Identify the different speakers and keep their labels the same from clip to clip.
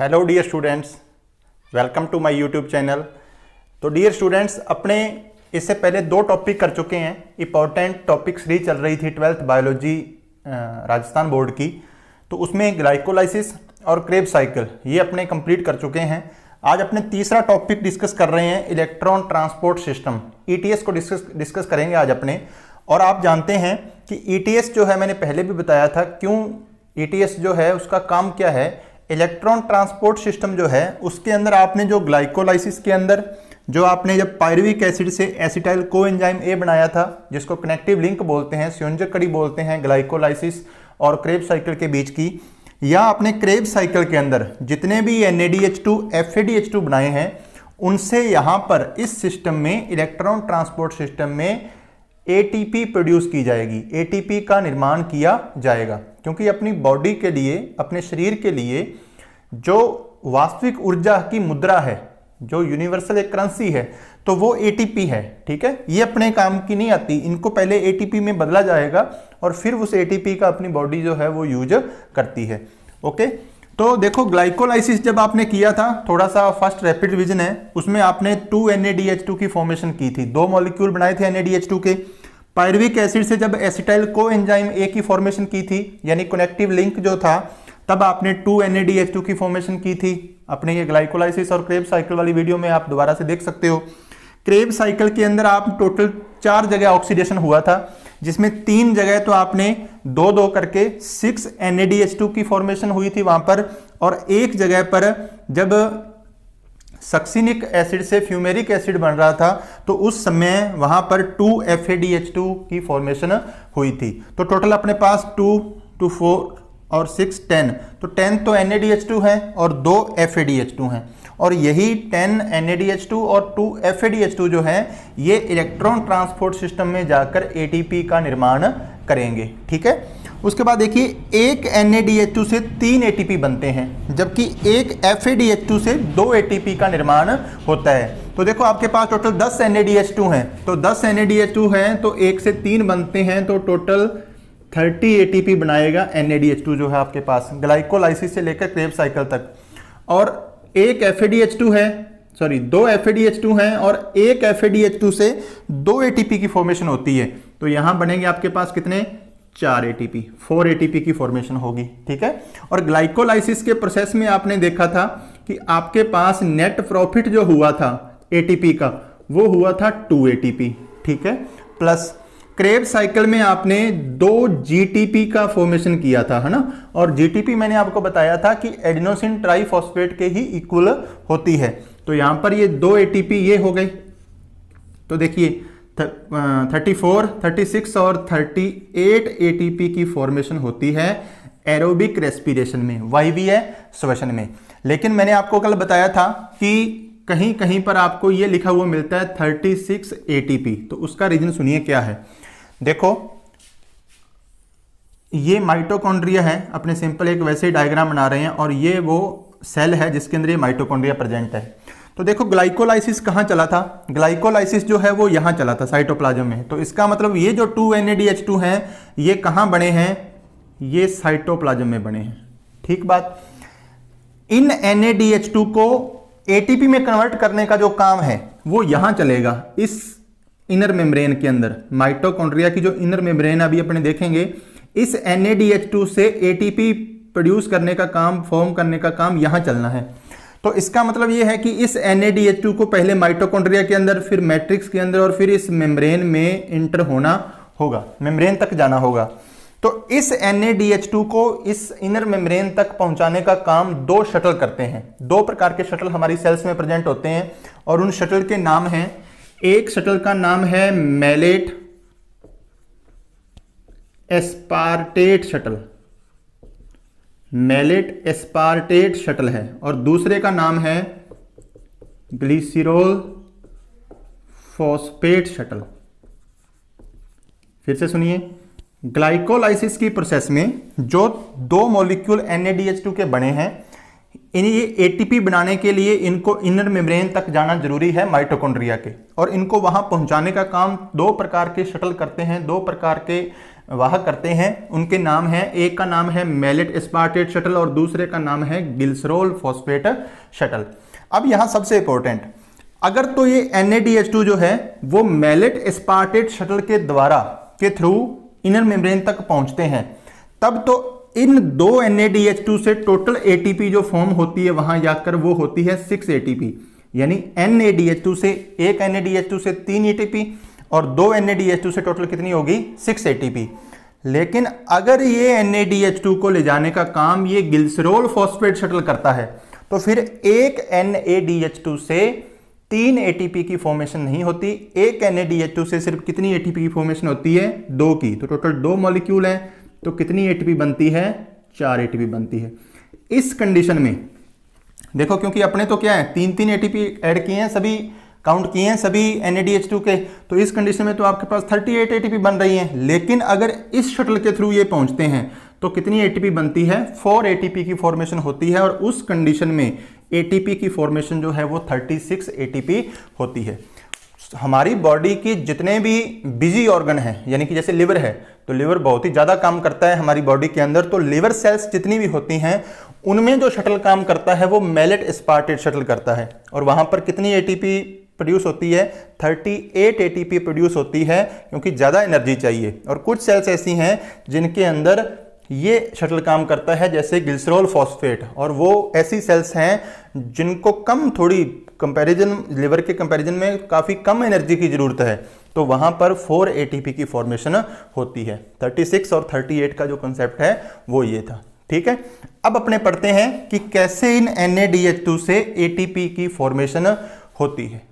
Speaker 1: Hello dear students, welcome to my YouTube channel. तो dear students, अपने इससे पहले दो टॉपिक कर चुके हैं। इंपॉर्टेंट टॉपिक 3 चल रही थी 12th बायोलॉजी राजस्थान बोर्ड की, तो उसमें ग्लाइकोलाइसिस और क्रेब्स साइकिल ये अपने कंप्लीट कर चुके हैं। आज अपने तीसरा टॉपिक डिस्कस कर रहे हैं, इलेक्ट्रॉन ट्रांसपोर्ट सिस्टम, ईटीएस को डिस्कस करेंगे आज अपने। और आप जानते हैं कि ईटीएस जो है, मैंने पहले भी बताया था क्यों ईटीएस जो है उसका काम क्या है। इलेक्ट्रॉन ट्रांसपोर्ट सिस्टम जो है उसके अंदर आपने जो ग्लाइकोलाइसिस के अंदर जो आपने जब पायरुविक एसिड से एसिटाइल कोएंजाइम ए बनाया था, जिसको कनेक्टिव लिंक बोलते हैं, संयोजक कड़ी बोलते हैं, ग्लाइकोलाइसिस और क्रेब्स साइकिल के बीच की, या आपने क्रेब्स साइकिल के अंदर जितने भी NADH2 FADH2 बनाए हैं, उनसे यहाँ पर इस सिस्टम में, इलेक्ट्रॉन ट्रांसपोर्ट सिस्टम में ATP प्रोड्यूस की जाएगी, ATP का निर्माण किया जाएगा। क्योंकि अपनी बॉडी के लिए, अपने शरीर के लिए जो वास्तविक ऊर्जा की मुद्रा है, जो यूनिवर्सल एक करेंसी है, तो वो ATP है। ठीक है, ये अपने काम की नहीं आती, इनको पहले ATP में बदला जाएगा और फिर उस ATP का अपनी बॉडी जो है वो यूज करती है। ओके, तो देखो ग्लाइकोलाइसिस जब आपने किया था, थोड़ा सा फर्स्ट रैपिड रिवीजन है, उसमें आपने 2 NADH2 की फॉर्मेशन की थी, 2 मॉलिक्यूल बनाए थे NADH2 के। पायरुविक एसिड से जब एसिटाइल कोएंजाइम ए की फॉर्मेशन की थी, यानी कनेक्टिव लिंक जो था, तब आपने 2 NADH2 की फॉर्मेशन की थी। अपने ये ग्लाइकोलाइसिस और क्रेब्स साइकिल वाली वीडियो में आप दोबारा से देख सकते हो। क्रेब्स साइकिल के अंदर आप टोटल 4 जगह ऑक्सीडेशन हुआ था, जिसमें 3 जगह तो आपने 2-2 करके 6 NADH2 की फॉर्मेशन हुई थी वहां पर, और एक जगह पर जब सक्सिनिक एसिड से फ्यूमेरिक एसिड बन रहा था, तो उस समय वहां पर 2 FADH2 की फॉर्मेशन हुई थी। तो टोटल अपने पास 2, 2, 4 और 6, 10। तो 10 तो NADH2 है और 2 FADH2 हैं, और यही 10 NADH2 और 2 FADH2 जो है, ये इलेक्ट्रॉन ट्रांसपोर्ट सिस्टम में जाकर ATP का निर्माण करेंगे। ठीक है, उसके बाद देखिए, एक NADH2 से 3 ATP बनते हैं, जबकि एक FADH2 से 2 ATP का निर्माण होता है। तो देखो आपके पास टोटल 10 NADH2 हैं, तो 10 NADH2 हैं तो 1 से 3 बनते हैं, तो टोटल 30 ATP बनाएगा NADH2 जो है आपके पास, ग्लाइकोलाइसिस से लेकर क्रेब्स साइकिल तक। और एक FADH2 है, सॉरी 2 FADH2 हैं, और एक FADH2 से 2 ATP की फॉर्मेशन होती है। तो यहां बनेंगे आपके पास कितने? 4 ATP, 4 ATP की फॉर्मेशन होगी। ठीक है, और ग्लाइकोलाइसिस के प्रोसेस में आपने देखा था कि आपके पास नेट प्रॉफिट जो हुआ था ATP का, वो हुआ था 2 ATP। ठीक है, प्लस क्रेब्स साइकिल में आपने 2 GTP का फॉर्मेशन किया था, है ना। और GTP मैंने आपको बताया था कि एडिनोसिन ट्राइफॉस्फेट के ही इक्वल होती है। तो यहां पर ये 2 ATP ये हो गई। तो देखिए 34, 36 और 38 ATP की फॉर्मेशन होती है एरोबिक रेस्पिरेशन में, वायवीय श्वसन में। लेकिन मैंने आपको कल बताया था कि कहीं कहीं पर आपको ये लिखा हुआ मिलता है 36 ATP। तो उसका रीजन सुनिए क्या है। देखो, ये माइटोकॉन्ड्रिया है, अपने सिंपल एक वैसे डायग्राम बना रहे हैं, और ये वो सेल है जिसके अंदर ये माइटोकॉन्ड्रिया प्रेजेंट है। तो देखो ग्लाइकोलाइसिस कहाँ चला था? ग्लाइकोलाइसिस जो है वो यहाँ चला था, साइटोप्लाज्म में। तो इसका मतलब ये जो 2 NADH2 हैं, ये कहाँ बने हैं? ये साइटोप्लाज्म में बने हैं। ठीक बात। इन NADH2 को ATP में कन्वर्ट करने का जो काम है वो यहां चलेगा, इस इनर मेम्ब्रेन के अंदर। माइटोकॉन्ड्रिया की जो इनर मेम्ब्रेन अभी अपने देखेंगे, इस NADH2 से ATP प्रोड्यूस करने का काम, फॉर्म करने का काम यहां चलना है। तो इसका मतलब यह है कि इस NADH2 को पहले माइटोकॉन्ड्रिया के अंदर, फिर मैट्रिक्स के अंदर, और फिर इस मेम्ब्रेन में इंटर होना होगा, मेम्ब्रेन तक जाना होगा। तो इस NADH2 को इस इनर मेम्ब्रेन तक पहुंचाने का काम 2 शटल करते हैं। 2 प्रकार के शटल हमारी सेल्स में प्रेजेंट होते हैं, और उन शटल के नाम हैं, एक शटल का नाम है malate aspartate shuttle, malate aspartate shuttle है, और दूसरे का नाम है ग्लिसरॉल फॉस्फेट शटल। फिर से सुनिए, ग्लाइकोलाइसिस की प्रोसेस में जो 2 मॉलिक्यूल NADH2 के बने हैं, ये ATP बनाने के लिए इनको इनर मेम्ब्रेन तक जाना जरूरी है माइटोकॉन्ड्रिया के, और इनको वहां पहुंचाने का काम 2 प्रकार के शटल करते हैं, 2 प्रकार के वाहक करते हैं उनके नाम हैं, एक का नाम है मैलेट एस्पार्टेट शटल और दूसरे का नाम है ग्लिसरॉल फॉस्फेट शटल। अब यहां सबसे इंपॉर्टेंट, अगर तो ये NADH2 जो है वो मैलेट एस्पार्टेट शटल के द्वारा के थ्रू इनर मेम्ब्रेन तक पहुंचते हैं, तब तो इन दो NADH2 से टोटल ATP जो फॉर्म होती है वहां जाकर वो होती है 6 ATP, यानी NADH2 से एक NADH2 से 3 ATP और 2 NADH2 से टोटल कितनी होगी 6 ATP। लेकिन अगर ये NADH2 को ले जाने का काम ये ग्लिसरॉल फॉस्फेट शटल करता है तो फिर एक NADH2 से 3 ATP की फॉर्मेशन नहीं होती, एक NADH2 से सिर्फ कितनी ATP की फॉर्मेशन होती है 2 की। तो टोटल 2 मॉलिक्यूल है तो कितनी ATP बनती है 4 ATP बनती है। इस कंडीशन में देखो, क्योंकि अपने तो क्या है 3 ATP ऐड किए हैं, सभी काउंट किए हैं सभी NADH2 के, तो इस कंडीशन में तो आपके पास 38 ATP बन रही हैं। लेकिन अगर इस शटल के थ्रू ये पहुंचते हैं तो कितनी ATP बनती है 4 ATP की फॉर्मेशन होती है और उस कंडीशन में ATP की फॉर्मेशन जो है वो 36 ATP होती है। हमारी बॉडी की जितने भी बिजी ऑर्गन हैं, यानी कि जैसे लिवर है तो लिवर बहुत ही ज्यादा काम करता है हमारी बॉडी के अंदर, तो लिवर सेल्स जितनी भी होती हैं उनमें जो शटल काम करता है वो मैलेट एस्पार्टेट शटल करता है और वहां पर कितनी ATP प्रोड्यूस होती है 38 ATP प्रोड्यूस होती है, क्योंकि ज़्यादा एनर्जी चाहिए। और कुछ सेल्स ऐसी हैं जिनके अंदर ये शटल काम करता है जैसे ग्लिसरॉल फॉस्फेट, और वो ऐसी सेल्स हैं जिनको कम थोड़ी कंपैरिजन लिवर के कंपैरिजन में काफ़ी कम एनर्जी की ज़रूरत है, तो वहाँ पर 4 ATP की फॉर्मेशन होती है। 36 और 38 का जो कंसेप्ट है वो ये था। ठीक है, अब अपने पढ़ते हैं कि कैसे इन NADH2 से ATP की फॉर्मेशन होती है।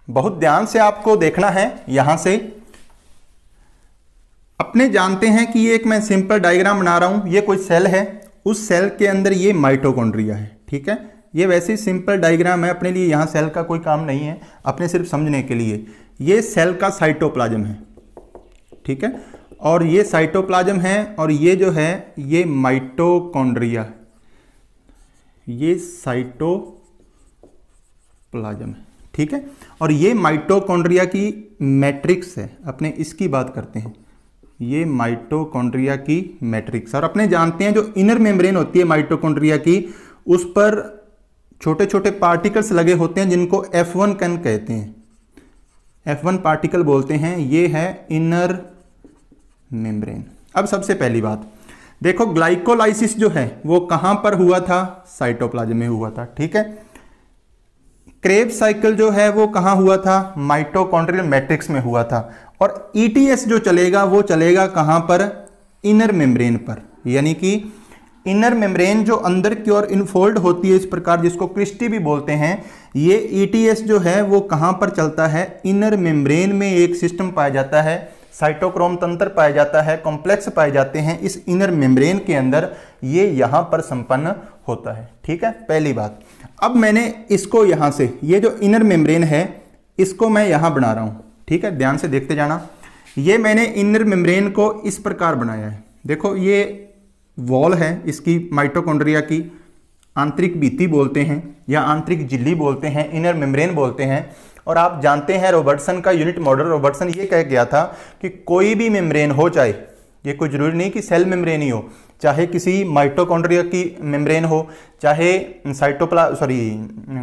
Speaker 1: बहुत ध्यान से आपको देखना है। यहां से अपने जानते हैं कि ये एक मैं सिंपल डायग्राम बना रहा हूं, ये कोई सेल है, उस सेल के अंदर ये माइटोकॉन्ड्रिया है। ठीक है, ये वैसे ही सिंपल डायग्राम है, अपने लिए यहां सेल का कोई काम नहीं है, अपने सिर्फ समझने के लिए। ये सेल का साइटोप्लाज्म है। ठीक है, और ये साइटोप्लाज्म है और ये जो है ये माइटोकॉन्ड्रिया, ये साइटोप्लाज्म है। ठीक है, और ये माइटोकॉन्ड्रिया की मैट्रिक्स है, अपने इसकी बात करते हैं, ये माइटोकॉन्ड्रिया की मैट्रिक्स। और अपने जानते हैं जो इनर मेम्ब्रेन होती है माइटोकॉन्ड्रिया की, उस पर छोटे छोटे पार्टिकल्स लगे होते हैं जिनको F1 कण कहते हैं, F1 पार्टिकल बोलते हैं, ये है इनर मेम्ब्रेन। अब सबसे पहली बात देखो, ग्लाइकोलाइसिस जो है वो कहां पर हुआ था, साइटोप्लाज्म में हुआ था। ठीक है, क्रेब्स साइकिल जो है वो कहां हुआ था, माइटोकॉन्ड्रियल मैट्रिक्स में हुआ था। और ETS जो चलेगा वो चलेगा कहां पर, इनर मेम्ब्रेन पर, यानी कि इनर मेम्ब्रेन जो अंदर की ओर इनफोल्ड होती है इस प्रकार, जिसको क्रिस्टी भी बोलते हैं, ये ETS जो है वो कहां पर चलता है, इनर मेम्ब्रेन में एक सिस्टम पाया जाता है, साइटोक्रोम तंत्र पाया जाता है, कॉम्प्लेक्स पाए जाते हैं इस इनर मेम्ब्रेन के अंदर, ये यहां पर संपन्न होता है। ठीक है, पहली बात। अब मैंने इसको यहां से, ये जो इनर मेम्ब्रेन है इसको मैं यहां बना रहा हूं। ठीक है, ध्यान से देखते जाना। ये मैंने इनर मेम्ब्रेन को इस प्रकार बनाया है। देखो ये वॉल है इसकी, माइटोकॉन्ड्रिया की आंतरिक भित्ति बोलते हैं या आंतरिक झिल्ली बोलते हैं, इनर मेम्ब्रेन बोलते हैं। और आप जानते हैं रॉबर्टसन का यूनिट मॉडल, रॉबर्टसन ये कह गया था कि कोई भी मेम्ब्रेन हो, चाहे ये कोई जरूरी नहीं कि सेल मेम्ब्रेन ही हो, चाहे किसी माइटोकॉन्ड्रिया की मेम्ब्रेन हो, चाहे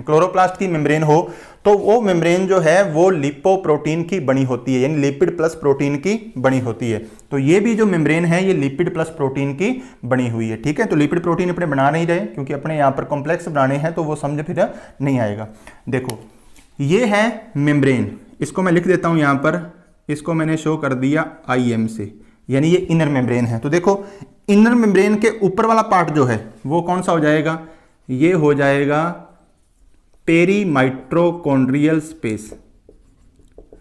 Speaker 1: क्लोरोप्लास्ट की मेम्ब्रेन हो, तो वो मेम्ब्रेन जो है वो लिपोप्रोटीन की बनी होती है, यानी लिपिड प्लस प्रोटीन की बनी होती है। तो ये भी जो मेम्ब्रेन है ये लिपिड प्लस प्रोटीन की बनी हुई है। ठीक है, तो लिपिड प्रोटीन अपने बना नहीं रहे क्योंकि अपने यहाँ पर कॉम्प्लेक्स बनाने हैं, तो वो समझ फिर नहीं आएगा। देखो ये है मेम्ब्रेन, इसको मैं लिख देता हूँ यहाँ पर, इसको मैंने शो कर दिया IM से, यानी ये इनर मेम्ब्रेन है। तो देखो इनर मेम्ब्रेन के ऊपर वाला पार्ट जो है वो कौन सा हो जाएगा, ये हो जाएगा पेरीमाइटोकॉन्ड्रियल स्पेस,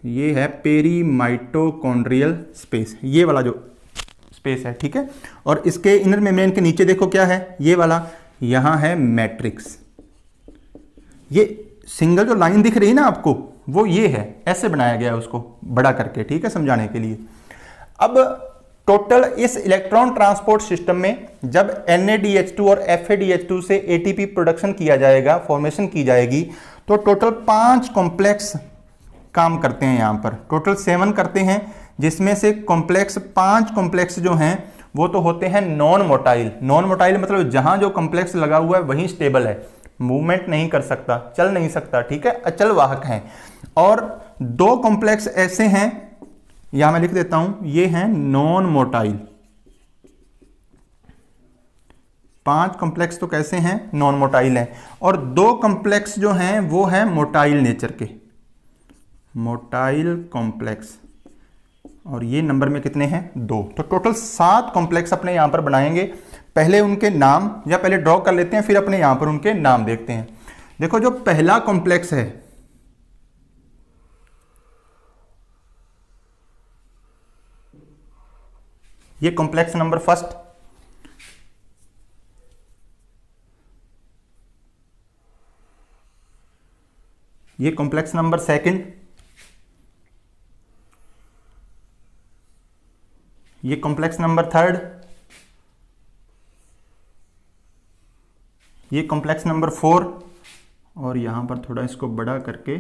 Speaker 1: ये है पेरीमाइटोकॉन्ड्रियल स्पेस, ये वाला जो स्पेस है। ठीक है, और इसके इनर मेम्ब्रेन के नीचे देखो क्या है, ये वाला, यहां है मैट्रिक्स। ये सिंगल जो लाइन दिख रही है ना आपको, वो ये है, ऐसे बनाया गया है उसको बड़ा करके, ठीक है, समझाने के लिए। अब टोटल इस इलेक्ट्रॉन ट्रांसपोर्ट सिस्टम में जब NADH2 और FADH2 से ATP प्रोडक्शन किया जाएगा, फॉर्मेशन की जाएगी, तो टोटल 5 कॉम्प्लेक्स काम करते हैं यहाँ पर, टोटल 7 करते हैं, जिसमें से कॉम्प्लेक्स 5 कॉम्प्लेक्स जो हैं वो तो होते हैं नॉन मोटाइल। नॉन मोटाइल मतलब जहां जो कॉम्प्लेक्स लगा हुआ है वहीं स्टेबल है, मूवमेंट नहीं कर सकता, चल नहीं सकता, ठीक है, अचल वाहक हैं। और 2 कॉम्प्लेक्स ऐसे हैं, यहां मैं लिख देता हूं, ये हैं नॉन मोटाइल। 5 कॉम्प्लेक्स तो कैसे हैं, नॉन मोटाइल हैं। और 2 कॉम्प्लेक्स जो हैं वो हैं मोटाइल नेचर के, मोटाइल कॉम्प्लेक्स, और ये नंबर में कितने हैं, 2। तो टोटल 7 कॉम्प्लेक्स अपने यहां पर बनाएंगे। पहले उनके नाम, या पहले ड्रॉ कर लेते हैं, फिर अपने यहां पर उनके नाम देखते हैं। देखो जो पहला कॉम्प्लेक्स है, ये कॉम्प्लेक्स नंबर फर्स्ट, ये कॉम्प्लेक्स नंबर सेकंड, ये कॉम्प्लेक्स नंबर थर्ड, ये कॉम्प्लेक्स नंबर 4, और यहां पर थोड़ा इसको बड़ा करके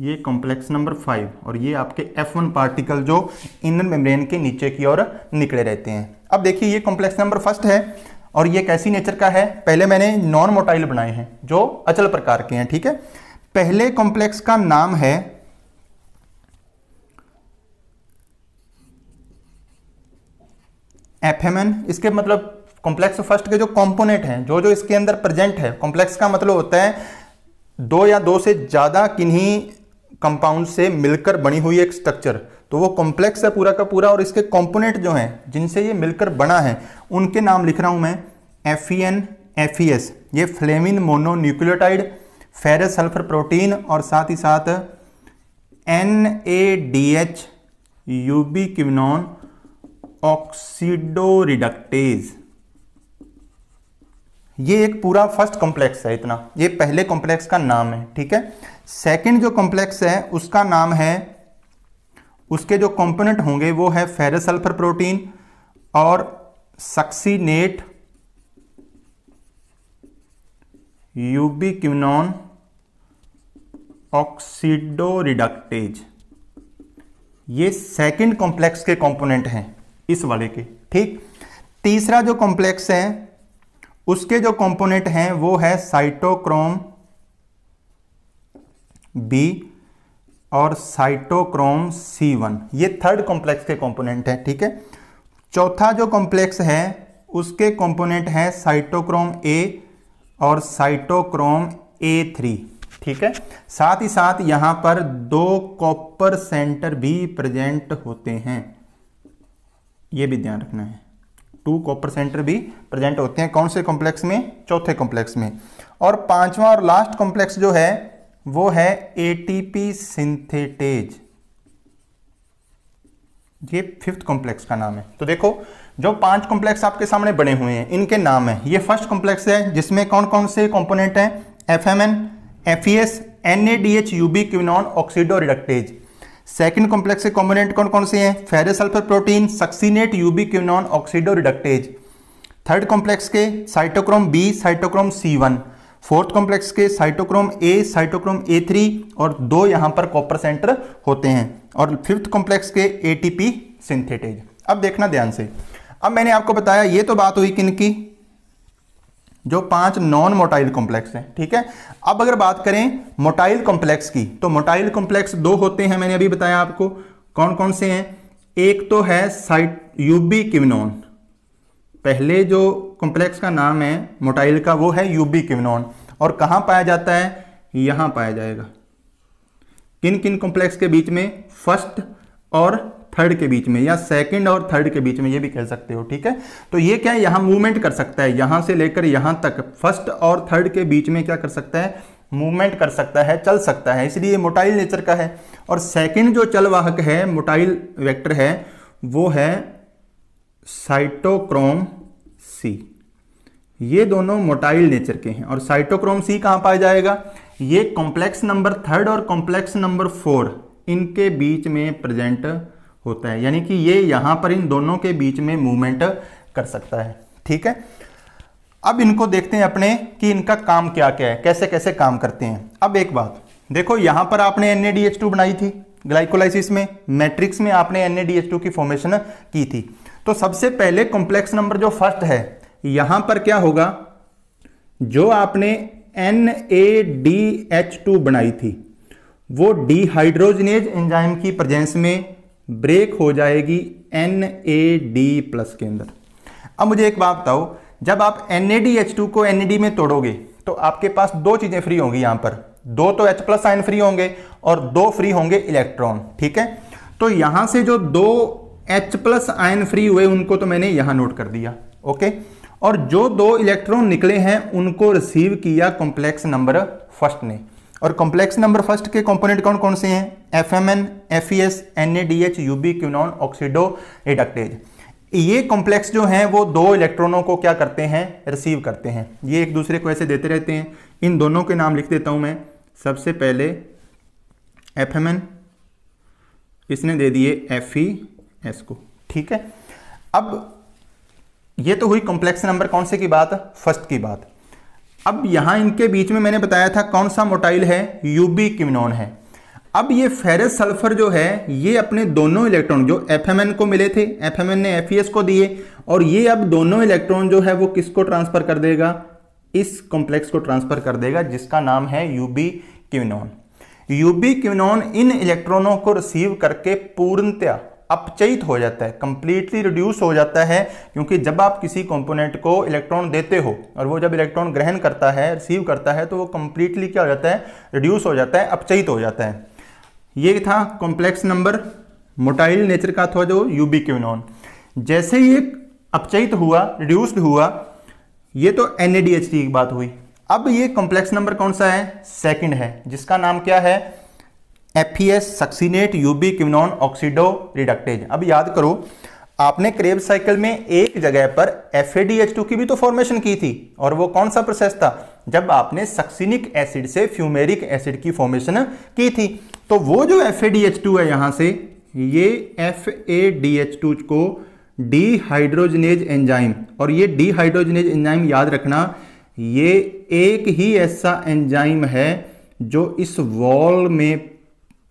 Speaker 1: ये कॉम्प्लेक्स नंबर 5, और ये आपके F1 पार्टिकल जो इनर मेम्ब्रेन के नीचे की ओर निकले रहते हैं। अब देखिए ये कॉम्प्लेक्स नंबर फर्स्ट है, और ये कैसी नेचर का है, पहले मैंने नॉन मोटाइल बनाए हैं जो अचल प्रकार के हैं, ठीक है। पहले कॉम्प्लेक्स का नाम है FMN। इसके मतलब कॉम्प्लेक्स फर्स्ट के जो कंपोनेंट हैं, जो जो इसके अंदर प्रेजेंट है, कॉम्प्लेक्स का मतलब होता है 2 या 2 से ज्यादा किन्हीं कंपाउंड से मिलकर बनी हुई एक स्ट्रक्चर, तो वो कॉम्प्लेक्स है पूरा का पूरा। और इसके कंपोनेंट जो हैं जिनसे ये मिलकर बना है, उनके नाम लिख रहा हूं मैं, FEN, FES, ये फ्लेमिन मोनोन्यूक्लियोटाइड, फेरस सल्फर प्रोटीन, और साथ ही साथ NADH यूबिक्विनोन ऑक्सीडोरिडक्टेज। ये एक पूरा फर्स्ट कॉम्प्लेक्स है, इतना, ये पहले कॉम्प्लेक्स का नाम है, ठीक है। सेकंड जो कॉम्प्लेक्स है उसका नाम है, उसके जो कंपोनेंट होंगे वो है फेरस सल्फर प्रोटीन और सक्सीनेट यूबिक्विनोन ऑक्सीडोरिडक्टेज। ये सेकंड कॉम्प्लेक्स के कंपोनेंट हैं इस वाले के, ठीक। तीसरा जो कॉम्प्लेक्स है उसके जो कंपोनेंट हैं वो है साइटोक्रोम बी और साइटोक्रोम C1, ये थर्ड कॉम्प्लेक्स के कंपोनेंट हैं, ठीक है। चौथा जो कॉम्प्लेक्स है उसके कंपोनेंट हैं साइटोक्रोम A और साइटोक्रोम A3, ठीक है। साथ ही साथ यहां पर 2 कॉपर सेंटर भी प्रेजेंट होते हैं, ये भी ध्यान रखना है, 2 कॉपर सेंटर भी प्रेजेंट होते हैं। कौन से कॉम्प्लेक्स में, चौथे कॉम्प्लेक्स में। और पांचवा और लास्ट कॉम्प्लेक्स जो है वो है ATP सिंथेटेज, ये 5th कॉम्प्लेक्स का नाम है। तो देखो जो 5 कॉम्प्लेक्स आपके सामने बने हुए हैं इनके नाम है। ये फर्स्ट कॉम्प्लेक्स है जिसमें कौन कौन से कंपोनेंट हैं, FMN, FES, NADH ubiquinone oxidoreductase. Second complex के कंपोनेंट कौन कौन से हैं, ferrous sulphur protein, succinate ubiquinone oxidoreductase. Third complex के cytochrome B, cytochrome C1। Fourth complex के साइटोक्रोम A, साइटोक्रोम A3, और 2 यहां पर कॉपर सेंटर होते हैं। और 5th कॉम्प्लेक्स के ATP सिंथेटेज। अब देखना ध्यान से, अब मैंने आपको बताया ये तो बात हुई किनकी, जो 5 नॉन मोटाइल कॉम्प्लेक्स हैं, ठीक है। अब अगर बात करें मोटाइल कॉम्प्लेक्स की, तो मोटाइल कॉम्प्लेक्स 2 होते हैं, मैंने अभी बताया आपको। कौन कौन से हैं, एक तो है यूबिक्विनोन, पहले जो कॉम्प्लेक्स का नाम है मोटाइल का वो है यूबिक्विनोन, और कहां पाया जाता है, यहां पाया जाएगा। किन किन कॉम्प्लेक्स के बीच में, फर्स्ट और थर्ड के बीच में, या सेकंड और थर्ड के बीच में, ये भी कह सकते हो, ठीक है। तो ये क्या है, यहां मूवमेंट कर सकता है, यहां से लेकर यहां तक फर्स्ट और थर्ड के बीच में क्या कर सकता है, मूवमेंट कर सकता है, चल सकता है, इसलिए मोटाइल नेचर का है। और सेकंड जो चलवाहक है, मोटाइल वेक्टर है, वो है साइटोक्रोम C, ये दोनों मोटाइल नेचर के हैं। और साइटोक्रोम सी कहाँ पाया जाएगा? ये कॉम्प्लेक्स नंबर 3 और कॉम्प्लेक्स नंबर 4 इनके बीच में प्रेजेंट होता है, यानी कि ये यहां पर इन दोनों के बीच में मूवमेंट कर सकता है। ठीक है, अब इनको देखते हैं अपने कि इनका काम क्या क्या है, कैसे कैसे काम करते हैं। अब एक बात देखो, यहां पर आपने NADH2 बनाई थी ग्लाइकोलाइसिस में, मैट्रिक्स में आपने NADH2 की फॉर्मेशन की थी। तो सबसे पहले कॉम्प्लेक्स नंबर जो फर्स्ट है, यहां पर क्या होगा, जो आपने NADH2 बनाई थी वो डिहाइड्रोजनेज एंजाइम की प्रेजेंस में ब्रेक हो जाएगी NAD+ के अंदर। अब मुझे एक बात बताओ, जब आप NADH2 को NAD में तोड़ोगे तो आपके पास दो चीजें फ्री होंगी, यहां पर दो तो H+ आयन फ्री होंगे और दो फ्री होंगे इलेक्ट्रॉन। ठीक है, तो यहां से जो दो H+ आयन फ्री हुए उनको तो मैंने यहां नोट कर दिया। ओके, और जो दो इलेक्ट्रॉन निकले हैं उनको रिसीव किया कॉम्प्लेक्स नंबर फर्स्ट ने। और कॉम्प्लेक्स नंबर फर्स्ट के कंपोनेंट कौन कौन से हैं? FMN, FES, NADH, UB quinone, oxido reductase. ये कॉम्प्लेक्स जो हैं वो दो इलेक्ट्रॉनों को क्या करते हैं? रिसीव करते हैं। ये एक दूसरे को ऐसे देते रहते हैं। इन दोनों के नाम लिख देता हूं मैं। सबसे पहले FMN, इसने दे दिए FES को। ठीक है, अब ये तो हुई कॉम्प्लेक्स नंबर कौन से की बात? फर्स्ट की बात। अब यहां इनके बीच में मैंने बताया था कौन सा मोटाइल है? UB क्विनोन है। अब ये फेरस सल्फर जो है, ये अपने दोनों इलेक्ट्रॉन जो FMN को मिले थे, FMN ने FES को दिए, और ये अब दोनों इलेक्ट्रॉन जो है वो किसको ट्रांसफर कर देगा? इस कॉम्प्लेक्स को ट्रांसफर कर देगा जिसका नाम है UB क्विनोन। UB क्विनोन इन इलेक्ट्रॉनों को रिसीव करके पूर्णतया अपचयित हो जाता है, कंप्लीटली रिड्यूस हो जाता है। क्योंकि जब आप किसी कंपोनेंट को इलेक्ट्रॉन देते हो और वो जब इलेक्ट्रॉन ग्रहण करता है, रिसीव करता है, तो वो कंप्लीटली क्या हो जाता है? रिड्यूस हो जाता है, अपचयित हो जाता है। ये था कॉम्प्लेक्स नंबर मोटाइल नेचर का था जो UB क्विनोन। जैसे ये अपचयित हुआ, रिड्यूस्ड हुआ, ये तो NADH की बात हुई। अब ये कॉम्प्लेक्स नंबर कौन सा है? सेकंड है, जिसका नाम क्या है? FES succinate UB quinone oxido reductase. अब याद करो, आपने क्रेब्स साइकिल में एक जगह पर FADH2 की भी तो फॉर्मेशन की थी, और वो कौन सा प्रोसेस था? जब आपने सक्सिनिक एसिड से फ्यूमेरिक एसिड की फॉर्मेशन की थी। तो वो जो FADH2 है, यहां से ये FADH2 को डिहाइड्रोजनेज एंजाइम, और ये डिहाइड्रोजनेज एंजाइम याद रखना, ये एक ही ऐसा एंजाइम है जो इस वॉल में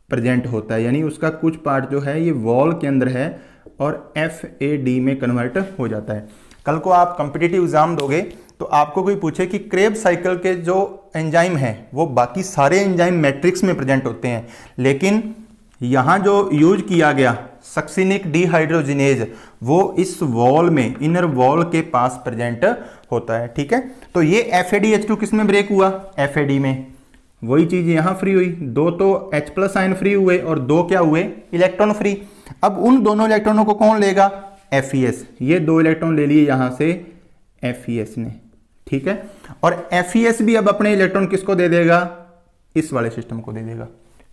Speaker 1: प्रेजेंट होता है, यानी उसका कुछ पार्ट जो है ये वॉल के अंदर है और FAD में कन्वर्ट हो जाता है। कल को आप कॉम्पिटिटिव एग्जाम दोगे तो आपको कोई पूछे कि क्रेब्स साइकिल के जो एंजाइम हैं वो बाकी सारे एंजाइम मैट्रिक्स में प्रेजेंट होते हैं, लेकिन यहाँ जो यूज किया गया सक्सिनिक डिहाइड्रोजिनेज वो इस वॉल में, इनर वॉल के पास प्रेजेंट होता है। ठीक है, तो ये FADH2 किस में ब्रेक हुआ? FAD में। वही चीज यहां फ्री हुई, दो तो H+ आयन फ्री हुए और दो क्या हुए? Electron free. अब उन दोनों इलेक्ट्रॉनों को कौन लेगा? FES। ये दो इलेक्ट्रॉन ले लिए यहां से FES ने। ठीक है, और FES भी अब अपने इलेक्ट्रॉन किसको दे देगा? इस वाले सिस्टम को दे देगा।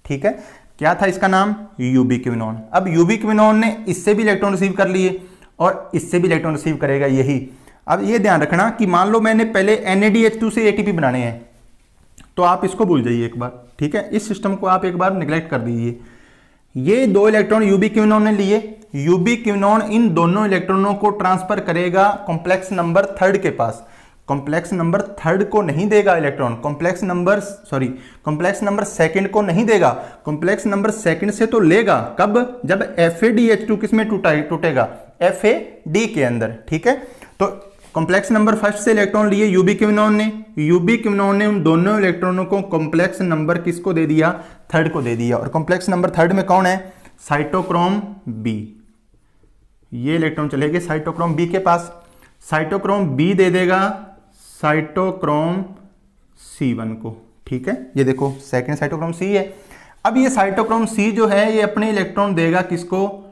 Speaker 1: ठीक है, क्या था इसका नाम? UB quinone. अब UB क्विनोन ने इससे भी इलेक्ट्रॉन रिसीव कर लिए और इससे भी इलेक्ट्रॉन रिसीव करेगा यही। अब ये ध्यान रखना कि मान लो मैंने पहले NADH2 से ATP बनाने हैं, तो आप इसको भूल जाइए एक बार। ठीक है, इस सिस्टम को आप एक बार निगलेक्ट कर दीजिए। ये दो इलेक्ट्रॉन UB क्विनोन ने लिए, UB क्विनोन इन दोनों इलेक्ट्रॉनों को ट्रांसफर करेगा कॉम्प्लेक्स नंबर 3 के पास। कॉम्प्लेक्स नंबर 3 को नहीं देगा इलेक्ट्रॉन, कॉम्प्लेक्स नंबर 2 को नहीं देगा, कॉम्प्लेक्स नंबर 2 से तो लेगा। कब? जब FADH2 किस में टूटेगा? FAD के अंदर। ठीक है, तो कॉम्प्लेक्स नंबर फर्स्ट से इलेक्ट्रॉन लिए UB क्विनोन ने, UB क्विनोन ने उन दोनों इलेक्ट्रॉनों को कॉम्प्लेक्स नंबर किसको दे दिया? 3 को दे दिया। और कॉम्प्लेक्स नंबर 3 में कौन है? Cytochrome B। ये इलेक्ट्रॉन चले गए साइटोक्रोम B के पास। साइटोक्रोम B दे देगा साइटोक्रोम C1 को। ठीक है, ये देखो सेकंड साइटोक्रोम C है। अब ये साइटोक्रोम C जो है ये अपने इलेक्ट्रॉन देगा किसको?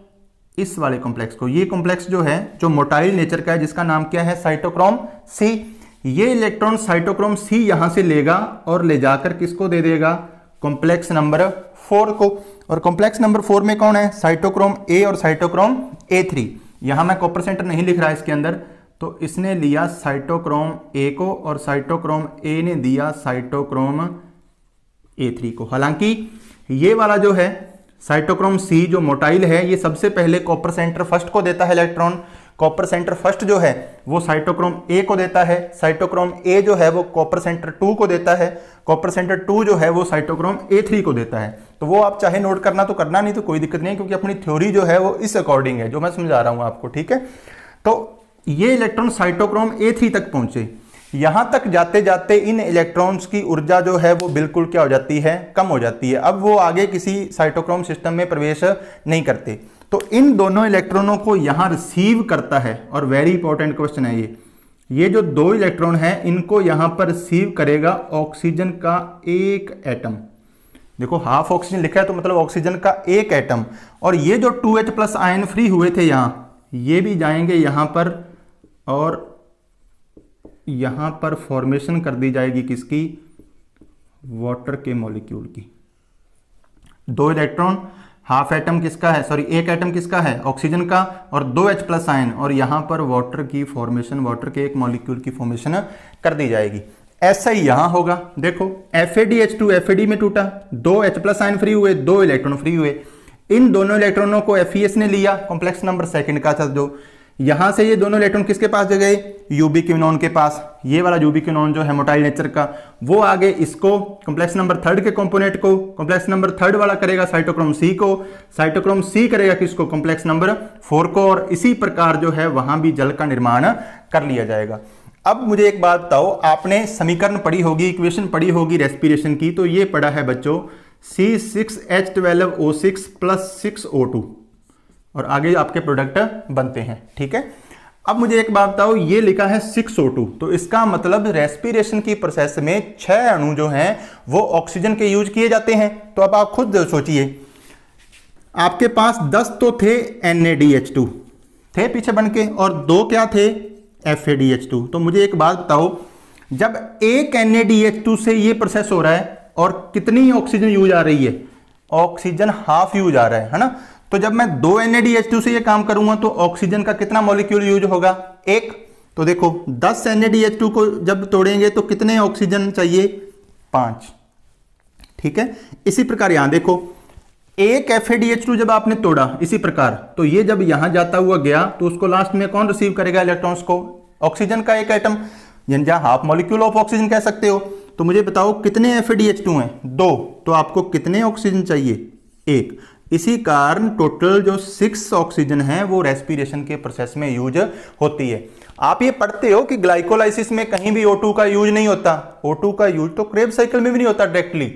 Speaker 1: इस वाले कॉम्प्लेक्स को। ये कॉम्प्लेक्स जो है जो मोटाइल नेचर का है, जिसका नाम क्या है? Cytochrome C। ये इलेक्ट्रॉन साइटोक्रोम C यहां से लेगा और ले जाकर किसको दे देगा? कॉम्प्लेक्स नंबर 4 को। और कॉम्प्लेक्स नंबर 4 में कौन है? साइटोक्रोम A और साइटोक्रोम A3। यहां मैं कॉपर सेंटर नहीं लिख रहा इसके अंदर, तो इसने लिया साइटोक्रोम ए को और साइटोक्रोम ए ने दिया साइटोक्रोम A3 को। हालांकि ये वाला जो है साइटोक्रोम सी जो मोटाइल है ये सबसे पहले कॉपर सेंटर फर्स्ट को देता है इलेक्ट्रॉन। कॉपर सेंटर फर्स्ट जो है वो साइटोक्रोम ए को देता है, साइटोक्रोम ए जो है वो कॉपर सेंटर 2 को देता है, कॉपर सेंटर 2 जो है वो साइटोक्रोम A3 को देता है। तो वो आप चाहे नोट करना तो करना, नहीं तो कोई दिक्कत नहीं, क्योंकि अपनी थ्योरी जो है वो इस अकॉर्डिंग है जो मैं समझा रहा हूं आपको, ठीक है। तो ये इलेक्ट्रॉन साइटोक्रोम A3 तक पहुंचे। यहां तक जाते जाते इन इलेक्ट्रॉन्स की ऊर्जा जो है वो बिल्कुल क्या हो जाती है, कम हो जाती है। अब वो आगे किसी साइटोक्रोम सिस्टम में प्रवेश नहीं करते। तो इन दोनों इलेक्ट्रॉनों को यहां रिसीव करता है, और वेरी इंपॉर्टेंट क्वेश्चन है ये जो दो इलेक्ट्रॉन है इनको यहां पर रिसीव करेगा ऑक्सीजन का एक एटम। देखो हाफ ऑक्सीजन लिखा है तो मतलब ऑक्सीजन का एक एटम। और ये जो 2H+ आयन फ्री हुए थे यहां, ये भी जाएंगे यहां पर, और यहां पर फॉर्मेशन कर दी जाएगी किसकी, वाटर के मॉलिक्यूल की। दो इलेक्ट्रॉन, हाफ एटम किसका है, सॉरी एक एटम किसका है, ऑक्सीजन का, और 2H+ आयन, और यहां पर वाटर की फॉर्मेशन, वाटर के एक मॉलिक्यूल की फॉर्मेशन कर दी जाएगी। ऐसा ही यहां होगा। देखो FADH2 FAD में टूटा, 2H+ आयन फ्री हुए, 2 इलेक्ट्रॉन फ्री हुए। इन दोनों इलेक्ट्रॉनों को FES ने लिया, कॉम्प्लेक्स नंबर सेकंड का था जो। यहां से ये दोनों इलेक्ट्रॉन किसके पास गए, यूबिक्विनोन के पास। ये वाला यूबिक्विनोन जो है मोटाइल नेचर का, वो आगे इसको कॉम्प्लेक्स नंबर थर्ड के कंपोनेंट को, कॉम्प्लेक्स नंबर थर्ड वाला करेगा साइटोक्रोम सी को, साइटोक्रोम सी करेगा किसको, कॉम्प्लेक्स नंबर 4 को, और इसी प्रकार जो है वहां भी जल का निर्माण कर लिया जाएगा। अब मुझे एक बात बताओ, आपने समीकरण पढ़ी होगी, इक्वेशन पढ़ी होगी रेस्पिरेशन की, तो ये पढ़ा है बच्चों C6H12O6 + 6O2, और आगे आपके प्रोडक्ट बनते हैं, ठीक है। अब मुझे एक बात बताओ, ये लिखा है 6O2, तो इसका मतलब रेस्पिरेशन की प्रोसेस में 6 अणु जो हैं वो ऑक्सीजन के यूज किए जाते हैं। तो अब आप खुद सोचिए, आपके पास 10 तो थे NaDH2 थे पीछे बन के, और 2 क्या थे, FADH2। तो मुझे एक बात बताओ, जब एक NaDH2 से ये प्रोसेस हो रहा है और कितनी ऑक्सीजन यूज आ रही है, ऑक्सीजन हाफ यूज आ रहा है ना। तो जब मैं 2 NaDH2 से ये काम करूंगा तो ऑक्सीजन का कितना मॉलिक्यूल यूज होगा, 1। तो देखो 10 NaDH2 को जब तोड़ेंगे तो कितने ऑक्सीजन चाहिए, 5, ठीक है। इसी प्रकार यहां देखो, एक FADH2 जब आपने तोड़ा इसी प्रकार, तो ये जब यहां जाता हुआ गया तो उसको लास्ट में कौन रिसीव करेगा इलेक्ट्रॉन्स को, ऑक्सीजन का एक एटम, यानी जहां हाफ मॉलिक्यूल ऑफ ऑक्सीजन कह सकते हो। तो मुझे बताओ कितने FADH2 हैं, 2, तो आपको कितने ऑक्सीजन चाहिए, 1। इसी कारण टोटल जो 6 ऑक्सीजन है वो रेस्पिरेशन के प्रोसेस में यूज होती है। आप ये पढ़ते हो कि ग्लाइकोलाइसिस में कहीं भी O2 का यूज नहीं होता। O2 का यूज तो क्रेब्स साइकिल में भी नहीं होता डायरेक्टली।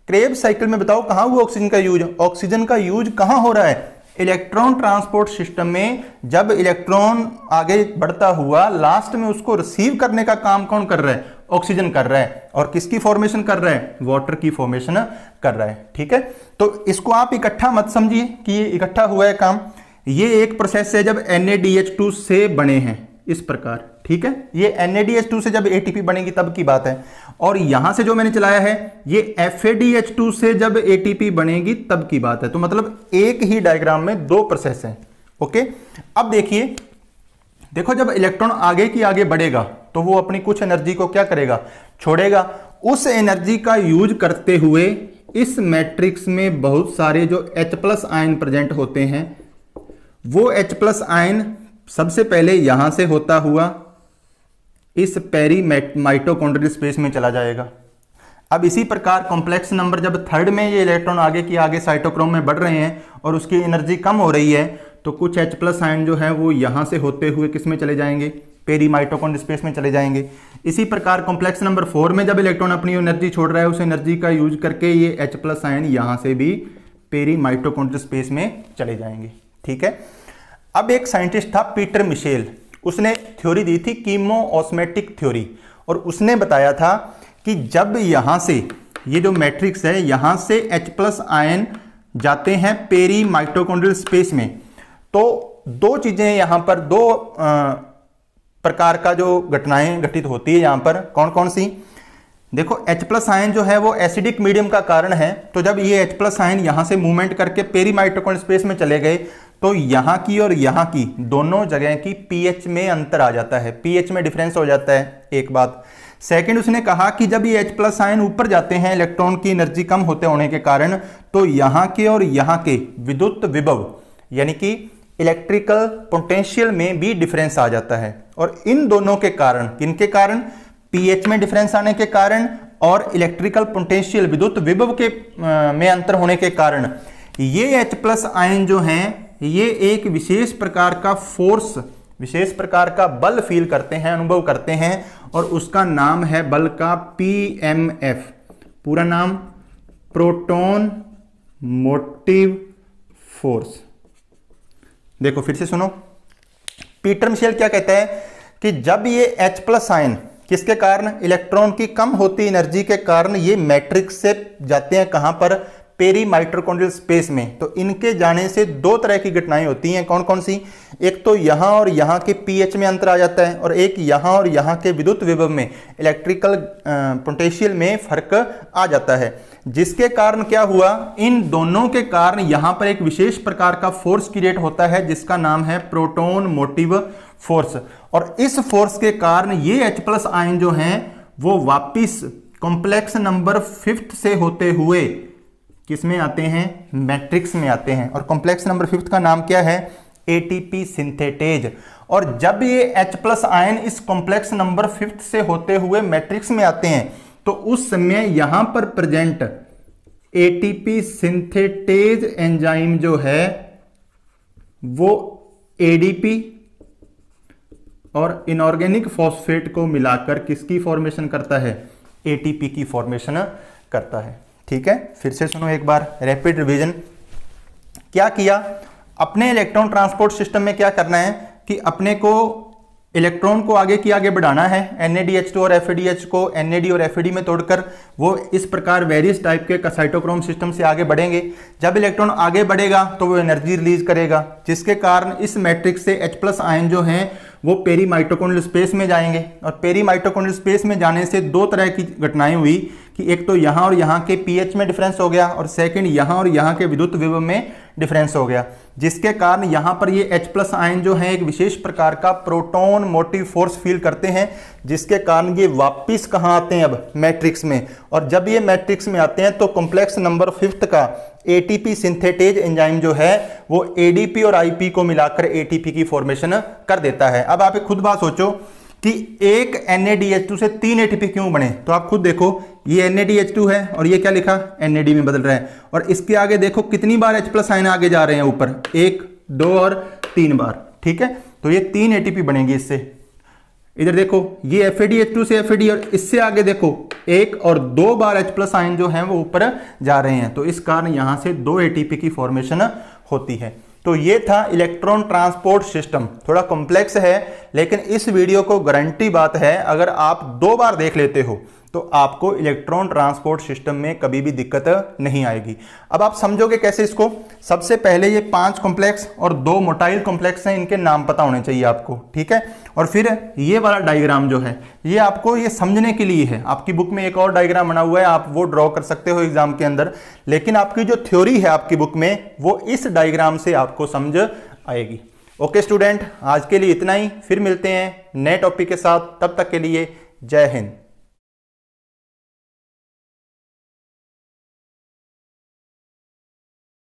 Speaker 1: क्रेब्स साइकिल में बताओ कहां हुआ ऑक्सीजन का यूज, ऑक्सीजन का यूज कहां हो रहा है, इलेक्ट्रॉन ट्रांसपोर्ट सिस्टम में। जब इलेक्ट्रॉन आगे बढ़ता हुआ लास्ट में उसको रिसीव करने का काम कौन कर रहा है, ऑक्सीजन कर रहा है, और किसकी फॉर्मेशन कर रहा है, वाटर की फॉर्मेशन कर रहा है, ठीक है। तो इसको आप इकट्ठा मत समझिए कि ये इकट्ठा हुआ है काम, ये एक प्रोसेस है जब NaDH2 से बने हैं इस प्रकार, ठीक है। ये NaDH2 से जब ATP बनेगी तब की बात है, और यहां से जो मैंने चलाया है ये FADH2 से जब ATP बनेगी तब की बात है। तो मतलब एक ही डायग्राम में 2 प्रोसेस हैं, ओके। अब देखिए, देखो जब इलेक्ट्रॉन आगे की आगे बढ़ेगा तो वो अपनी कुछ एनर्जी को क्या करेगा, छोड़ेगा। उस एनर्जी का यूज करते हुए इस मैट्रिक्स में बहुत सारे जो H+ आयन प्रेजेंट होते हैं, वो H+ आयन सबसे पहले यहां से होता हुआ इस पेरी माइटोकॉन्ड्रियल स्पेस में चला जाएगा। अब इसी प्रकार कॉम्प्लेक्स नंबर जब थर्ड में ये इलेक्ट्रॉन आगे की आगे साइटोक्रोम में बढ़ रहे हैं और उसकी एनर्जी कम हो रही है, तो कुछ H+ आयन जो है वो यहां से होते हुए किस में चले जाएंगे, पेरी माइटोकॉन्ड्रियल स्पेस में चले जाएंगे। इसी प्रकार कॉम्प्लेक्स नंबर 4 में जब इलेक्ट्रॉन अपनी एनर्जी छोड़ रहा है, उस एनर्जी का यूज करके ये H+ आयन यहां से भी पेरी माइटोकॉन्ड्रियल स्पेस में चले जाएंगे, ठीक है। अब एक साइंटिस्ट था पीटर मिशेल, उसने थ्योरी दी थी कीमोऑस्मेटिक थ्योरी, और उसने बताया था कि जब यहां से ये जो मैट्रिक्स है यहां से H+ आयन जाते हैं पेरी माइटोकॉन्ड्रियल स्पेस में, तो 2 चीजें यहां पर, 2 प्रकार का जो घटनाएं घटित होती है यहां पर। कौन कौन सी, देखो H+ आयन जो है वो एसिडिक मीडियम का कारण है, तो जब ये H+ आयन यहां से मूवमेंट करके पेरी माइटोकॉन्ड्रियल स्पेस में चले गए तो यहां की और यहां की दोनों जगह की पीएच में अंतर आ जाता है, पीएच में डिफरेंस हो जाता है, एक बात। सेकंड, उसने कहा कि जब ये H+ आयन ऊपर जाते हैं इलेक्ट्रॉन की एनर्जी कम होते होने के कारण, तो यहां के और यहां के विद्युत विभव यानी कि इलेक्ट्रिकल पोटेंशियल में भी डिफरेंस आ जाता है। और इन दोनों के कारण, किनके कारण? पीएच में डिफरेंस आने के कारण और इलेक्ट्रिकल पोटेंशियल विद्युत विभव के में अंतर होने के कारण ये H+ आयन जो हैं ये एक विशेष प्रकार का फोर्स, विशेष प्रकार का बल फील करते हैं, अनुभव करते हैं, और उसका नाम है बल का PMF। पूरा नाम प्रोटॉन मोटिव फोर्स। देखो फिर से सुनो, पीटर मिशेल क्या कहता है कि जब ये H+ आयन किसके कारण? इलेक्ट्रॉन की कम होती एनर्जी के कारण ये मैट्रिक्स से जाते हैं कहां पर? पेरी माइटोकॉन्ड्रियल स्पेस में। तो इनके जाने से दो तरह की घटनाएं होती हैं। कौन कौन सी? एक तो यहां और यहां के पीएच में अंतर आ जाता है, और एक यहां और यहां के विद्युत विभव में, इलेक्ट्रिकल पोटेंशियल में फर्क आ जाता है, जिसके कारण क्या हुआ? इन दोनों के कारण यहां पर एक विशेष प्रकार का फोर्स क्रिएट होता है जिसका नाम है प्रोटॉन मोटिव फोर्स। और इस फोर्स के कारण ये H+ आयन जो हैं वो वापिस कॉम्प्लेक्स नंबर 5th से होते हुए किस में आते हैं? मैट्रिक्स में आते हैं। और कॉम्प्लेक्स नंबर 5th का नाम क्या है? ATP synthetase. और जब ये H+ आयन इस कॉम्प्लेक्स नंबर 5th से होते हुए मैट्रिक्स में आते हैं तो उस समय यहां पर प्रेजेंट एटीपी सिंथेटेज एंजाइम जो है वो एडीपी और इनऑर्गेनिक फॉस्फेट को मिलाकर किसकी फॉर्मेशन करता है? एटीपी की फॉर्मेशन करता है। ठीक है, फिर से सुनो एक बार, रैपिड रिवीजन। क्या किया? अपने इलेक्ट्रॉन ट्रांसपोर्ट सिस्टम में क्या करना है कि अपने को इलेक्ट्रॉन को आगे की आगे बढ़ाना है। NADH2 और FADH को NAD और FAD में तोड़कर वो इस प्रकार वेरियस टाइप के साइटोक्रोम सिस्टम से आगे बढ़ेंगे। जब इलेक्ट्रॉन आगे बढ़ेगा तो वो एनर्जी रिलीज करेगा, जिसके कारण इस मैट्रिक्स से H+ आयन जो हैं वो पेरी माइटोकॉन्ड्रियल स्पेस में जाएंगे। और पेरी माइटोकॉन्ड्रियल स्पेस में जाने से दो तरह की घटनाएं हुई कि एक तो यहां और यहां के पीएच में डिफरेंस हो गया, और सेकंड यहां और यहां के विद्युत विभव में डिफरेंस हो गया, जिसके कारण यहां पर ये H+ आयन जो है एक विशेष प्रकार का प्रोटॉन मोटिव फोर्स फील करते हैं, जिसके कारण ये वापिस कहां आते हैं? अब मैट्रिक्स में। और जब ये मैट्रिक्स में आते हैं तो कॉम्प्लेक्स नंबर 5th का एटीपी सिंथेटेज एंजाइम जो है वो एडीपी और आईपी को मिलाकर एटीपी की फॉर्मेशन कर देता है। अब आप एक खुद बात सोचो कि एक NADH2 से 3 ATP क्यों बने? तो आप खुद देखो, ये NADH2 है और ये क्या लिखा? NAD में बदल रहा है। और इसके आगे देखो कितनी बार H+ आयन आगे जा रहे हैं ऊपर, 1, 2 और 3 बार। ठीक है, तो ये 3 ATP बनेंगे इससे। इधर देखो ये FADH2 से FAD, और इससे आगे देखो 1 और 2 बार H+ आयन जो है वो ऊपर जा रहे हैं, तो इस कारण यहां से 2 ATP की फॉर्मेशन होती है। तो ये था इलेक्ट्रॉन ट्रांसपोर्ट सिस्टम। थोड़ा कॉम्प्लेक्स है, लेकिन इस वीडियो को गारंटी बात है अगर आप 2 बार देख लेते हो तो आपको इलेक्ट्रॉन ट्रांसपोर्ट सिस्टम में कभी भी दिक्कत नहीं आएगी। अब आप समझोगे कैसे इसको? सबसे पहले ये 5 कॉम्प्लेक्स और 2 मोटाइल कॉम्प्लेक्स हैं, इनके नाम पता होने चाहिए आपको। ठीक है, और फिर ये वाला डायग्राम जो है ये आपको ये समझने के लिए है। आपकी बुक में एक और डायग्राम बना हुआ है, आप वो ड्रॉ कर सकते हो एग्जाम के अंदर, लेकिन आपकी जो थ्योरी है आपकी बुक में वो इस डायग्राम से आपको समझ आएगी। ओके स्टूडेंट, आज के लिए इतना ही, फिर मिलते हैं नए टॉपिक के साथ। तब तक के लिए जय हिंद।